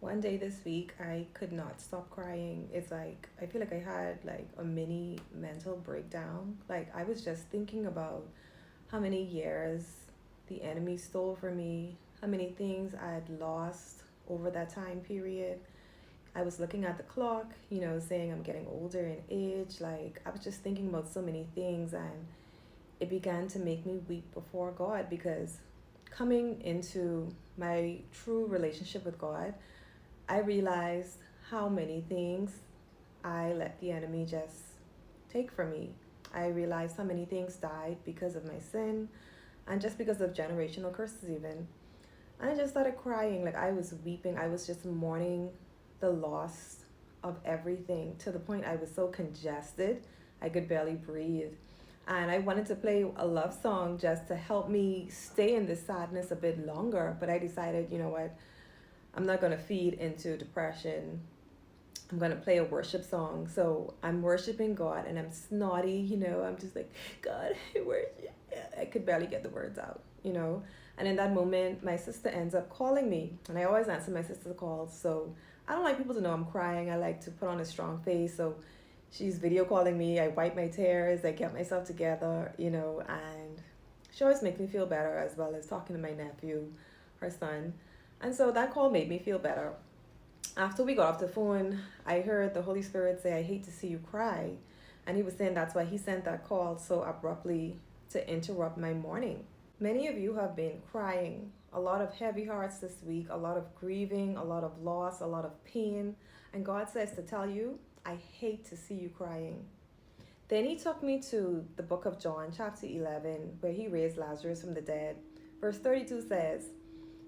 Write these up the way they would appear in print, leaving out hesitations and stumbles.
One day this week, I could not stop crying. It's like, I feel like I had like a mini mental breakdown. Like, I was just thinking about how many years the enemy stole from me, how many things I had lost over that time period. I was looking at the clock, saying I'm getting older in age. Like, I was just thinking about so many things, and it began to make me weep before God because coming into my true relationship with God, I realized how many things I let the enemy just take from me. I realized how many things died because of my sin and just because of generational curses, even. And I just started crying. Like, I was weeping. I was just mourning the loss of everything to the point I was so congested I could barely breathe. And I wanted to play a love song just to help me stay in this sadness a bit longer. But I decided, you know what? I'm not going to feed into depression. I'm going to play a worship song. So I'm worshiping God and I'm snotty, I'm just like, God, I worship. I could barely get the words out. And in that moment, my sister ends up calling me. And I always answer my sister's calls. So I don't like people to know I'm crying. I like to put on a strong face. So she's video calling me. I wipe my tears. I get myself together, and she always makes me feel better, as well as talking to my nephew, her son. And so that call made me feel better. After we got off the phone, I heard the Holy Spirit say, I hate to see you cry. And he was saying that's why he sent that call so abruptly to interrupt my morning. Many of you have been crying, a lot of heavy hearts this week, a lot of grieving, a lot of loss, a lot of pain. And God says to tell you, I hate to see you crying. Then he took me to the book of John, chapter 11, where he raised Lazarus from the dead. Verse 32 says,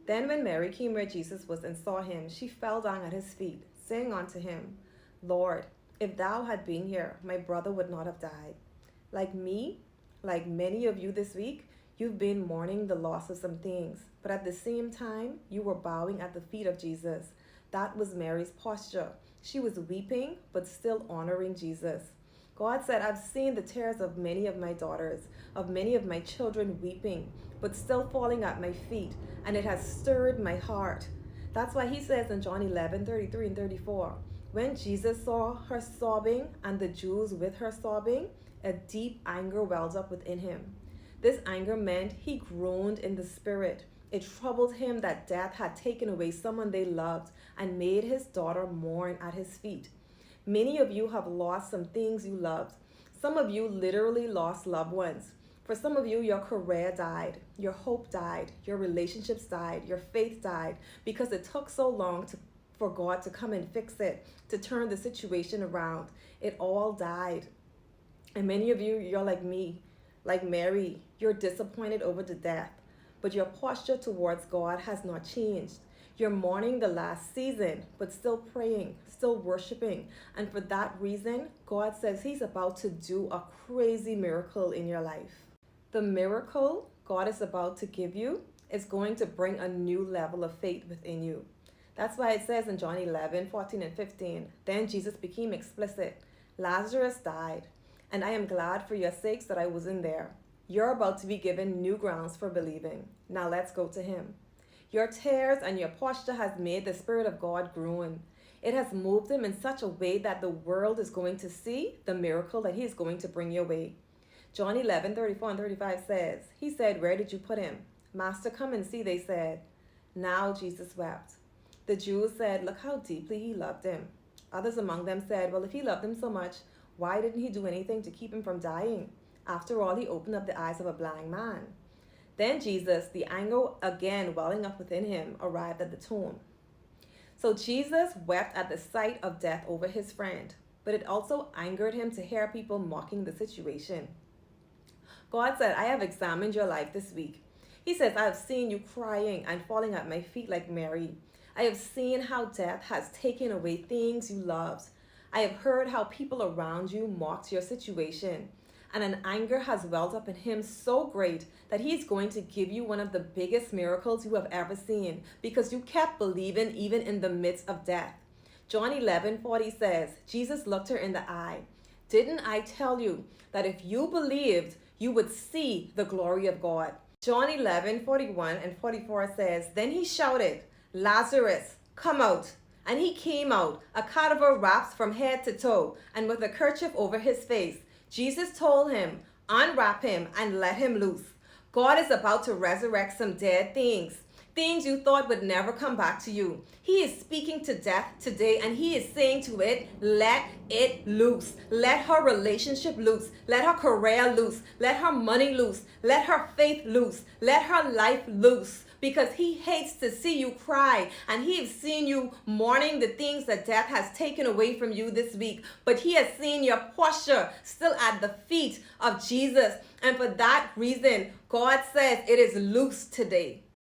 Then when Mary came where Jesus was and saw him, she fell down at his feet, saying unto him, Lord, if thou had been here, my brother would not have died. Like me, like many of you this week, you've been mourning the loss of some things, but at the same time, you were bowing at the feet of Jesus. That was Mary's posture. She was weeping, but still honoring Jesus. God said, I've seen the tears of many of my daughters, of many of my children weeping, but still falling at my feet, and it has stirred my heart. That's why he says in John 11:33 and 34, when Jesus saw her sobbing and the Jews with her sobbing, a deep anger welled up within him. This anger meant he groaned in the spirit. It troubled him that death had taken away someone they loved and made his daughter mourn at his feet. Many of you have lost some things you loved. Some of you literally lost loved ones. For some of you, your career died, your hope died, your relationships died, your faith died because it took so long for God to come and fix it, to turn the situation around. It all died. And many of you, you're like me, like Mary, you're disappointed over the death, but your posture towards God has not changed. You're mourning the last season, but still praying, still worshiping. And for that reason, God says he's about to do a crazy miracle in your life. The miracle God is about to give you is going to bring a new level of faith within you. That's why it says in John 11:14 and 15, then Jesus became explicit. Lazarus died, and I am glad for your sakes that I wasn't there. You're about to be given new grounds for believing. Now let's go to him. Your tears and your posture has made the Spirit of God groan. It has moved him in such a way that the world is going to see the miracle that he is going to bring your way. John 11:34 and 35 says, he said, where did you put him? Master, come and see, they said. Now Jesus wept. The Jews said, look how deeply he loved him. Others among them said, well, if he loved him so much, why didn't he do anything to keep him from dying? After all, he opened up the eyes of a blind man. Then Jesus, the anger again welling up within him, arrived at the tomb. So Jesus wept at the sight of death over his friend, but it also angered him to hear people mocking the situation. God said, I have examined your life this week. He says, I have seen you crying and falling at my feet like Mary. I have seen how death has taken away things you loved. I have heard how people around you mocked your situation. And an anger has welled up in him so great that he's going to give you one of the biggest miracles you have ever seen because you kept believing even in the midst of death. John 11:40 says, Jesus looked her in the eye. Didn't I tell you that if you believed, you would see the glory of God? John 11:41 and 44 says, then he shouted, Lazarus, come out. And he came out, a cadaver wrapped from head to toe, and with a kerchief over his face. Jesus told him, unwrap him and let him loose. God is about to resurrect some dead things. Things you thought would never come back to you. He is speaking to death today, and he is saying to it, let it loose. Let her relationship loose. Let her career loose. Let her money loose. Let her faith loose. Let her life loose. Because he hates to see you cry, and he has seen you mourning the things that death has taken away from you this week. But he has seen your posture still at the feet of Jesus. And for that reason, God says it is loose today.